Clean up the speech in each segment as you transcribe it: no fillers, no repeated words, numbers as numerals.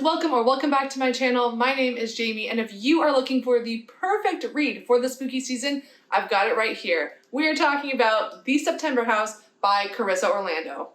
welcome back to my channel. My name is Jamie, and if you are looking for the perfect read for the spooky season, I've got it right here. We are talking about The September House by Carissa Orlando.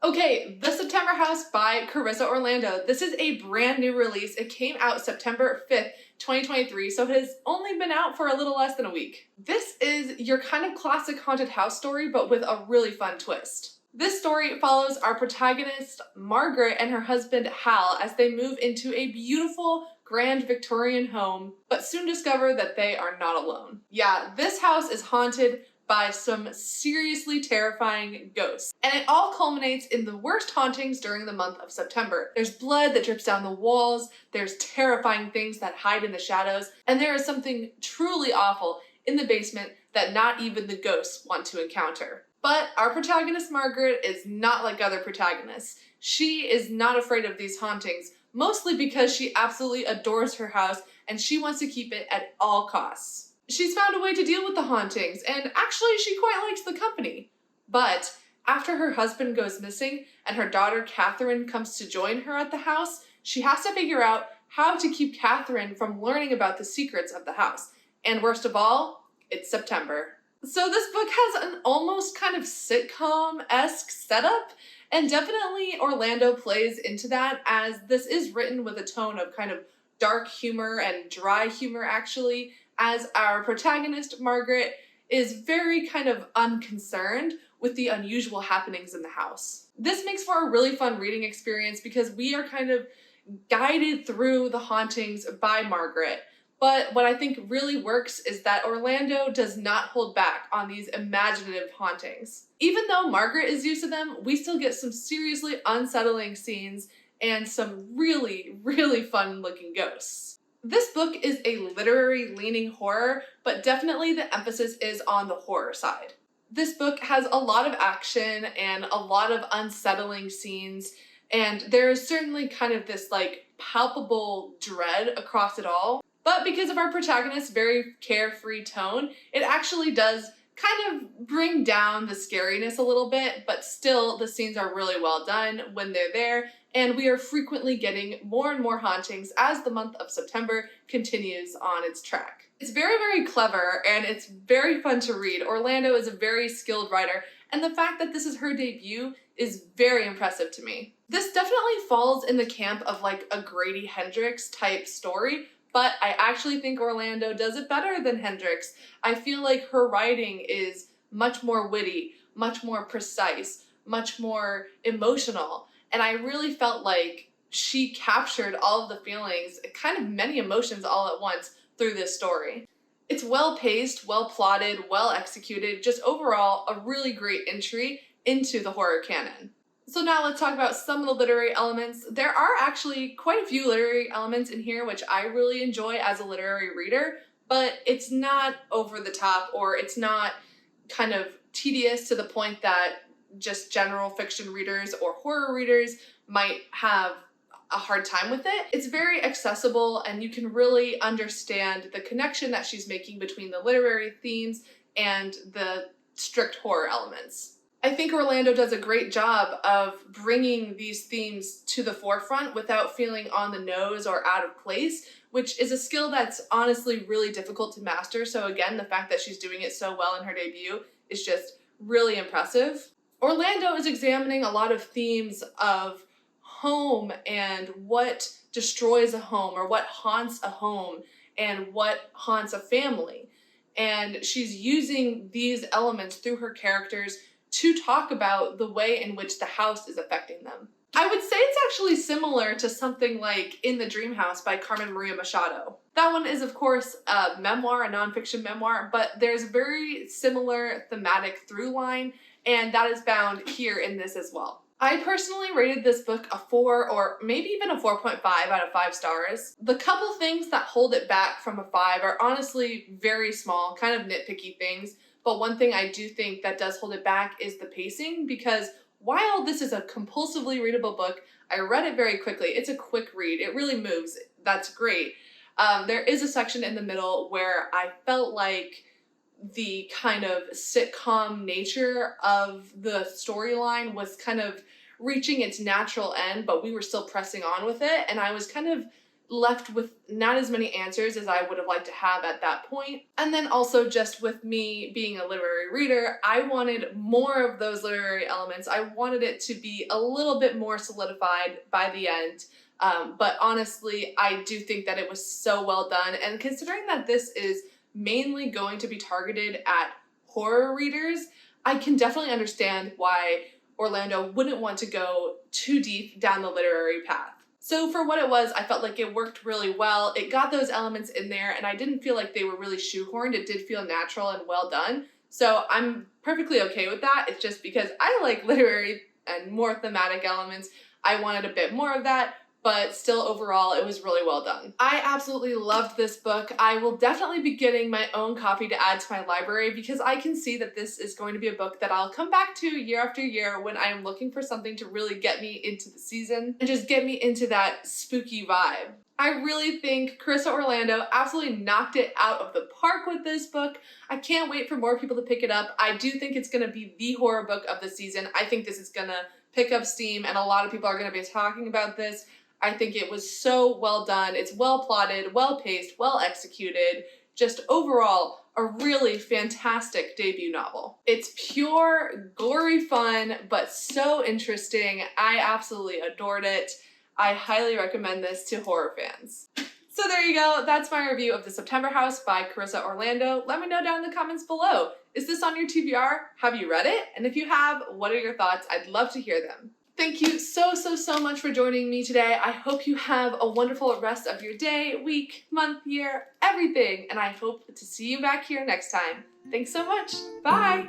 Okay, The September House by Carissa Orlando. This is a brand new release. It came out September 5th, 2023, so it has only been out for a little less than a week. This is your kind of classic haunted house story, but with a really fun twist. This story follows our protagonist, Margaret, and her husband, Hal, as they move into a beautiful grand Victorian home, but soon discover that they are not alone. Yeah, this house is haunted by some seriously terrifying ghosts. And it all culminates in the worst hauntings during the month of September. There's blood that drips down the walls, there's terrifying things that hide in the shadows, and there is something truly awful in the basement that not even the ghosts want to encounter. But our protagonist, Margaret, is not like other protagonists. She is not afraid of these hauntings, mostly because she absolutely adores her house and she wants to keep it at all costs. She's found a way to deal with the hauntings, and actually she quite likes the company. But after her husband goes missing and her daughter Catherine comes to join her at the house, she has to figure out how to keep Catherine from learning about the secrets of the house. And worst of all, it's September. So this book has an almost kind of sitcom-esque setup, and definitely Orlando plays into that, as this is written with a tone of kind of dark humor and dry humor actually, as our protagonist, Margaret, is very kind of unconcerned with the unusual happenings in the house. This makes for a really fun reading experience because we are kind of guided through the hauntings by Margaret. But what I think really works is that Orlando does not hold back on these imaginative hauntings. Even though Margaret is used to them, we still get some seriously unsettling scenes and some really, really fun-looking ghosts. This book is a literary-leaning horror, but definitely the emphasis is on the horror side. This book has a lot of action and a lot of unsettling scenes, and there is certainly kind of this like palpable dread across it all. But because of our protagonist's very carefree tone, it actually does kind of bring down the scariness a little bit, but still the scenes are really well done when they're there, and we are frequently getting more and more hauntings as the month of September continues on its track. It's very, very clever, and it's very fun to read. Orlando is a very skilled writer, and the fact that this is her debut is very impressive to me. This definitely falls in the camp of like a Grady Hendrix type story, but I actually think Orlando does it better than Hendrix. I feel like her writing is much more witty, much more precise, much more emotional, and I really felt like she captured all of the feelings, kind of many emotions all at once through this story. It's well-paced, well-plotted, well-executed, just overall a really great entry into the horror canon. So now let's talk about some of the literary elements. There are actually quite a few literary elements in here which I really enjoy as a literary reader, but it's not over the top or it's not kind of tedious to the point that just general fiction readers or horror readers might have a hard time with it. It's very accessible and you can really understand the connection that she's making between the literary themes and the strict horror elements. I think Orlando does a great job of bringing these themes to the forefront without feeling on the nose or out of place, which is a skill that's honestly really difficult to master. So again, the fact that she's doing it so well in her debut is just really impressive. Orlando is examining a lot of themes of home and what destroys a home or what haunts a home and what haunts a family. And she's using these elements through her characters to talk about the way in which the house is affecting them. I would say it's actually similar to something like In the Dream House by Carmen Maria Machado. That one is of course a memoir, a nonfiction memoir, but there's a very similar thematic through line, and that is found here in this as well. I personally rated this book a 4 or maybe even a 4.5 out of 5 stars. The couple things that hold it back from a 5 are honestly very small, kind of nitpicky things. But one thing I do think that does hold it back is the pacing, because while this is a compulsively readable book, I read it very quickly. It's a quick read. It really moves. That's great. There is a section in the middle where I felt like the kind of sitcom nature of the storyline was kind of reaching its natural end, but we were still pressing on with it, and I was kind of left with not as many answers as I would have liked to have at that point. And then also just with me being a literary reader, I wanted more of those literary elements. I wanted it to be a little bit more solidified by the end. But honestly, I do think that it was so well done. And considering that this is mainly going to be targeted at horror readers, I can definitely understand why Orlando wouldn't want to go too deep down the literary path. So for what it was, I felt like it worked really well. It got those elements in there, and I didn't feel like they were really shoehorned. It did feel natural and well done. So I'm perfectly okay with that. It's just because I like literary and more thematic elements, I wanted a bit more of that, but still overall it was really well done. I absolutely loved this book. I will definitely be getting my own copy to add to my library because I can see that this is going to be a book that I'll come back to year after year when I am looking for something to really get me into the season and just get me into that spooky vibe. I really think Carissa Orlando absolutely knocked it out of the park with this book. I can't wait for more people to pick it up. I do think it's going to be the horror book of the season. I think this is going to pick up steam and a lot of people are going to be talking about this. I think it was so well done. It's well plotted, well paced, well executed. Just overall, a really fantastic debut novel. It's pure, gory fun, but so interesting. I absolutely adored it. I highly recommend this to horror fans. So there you go. That's my review of The September House by Carissa Orlando. Let me know down in the comments below. Is this on your TBR? Have you read it? And if you have, what are your thoughts? I'd love to hear them. Thank you so much for joining me today. I hope you have a wonderful rest of your day, week, month, year, everything. And I hope to see you back here next time. Thanks so much. Bye.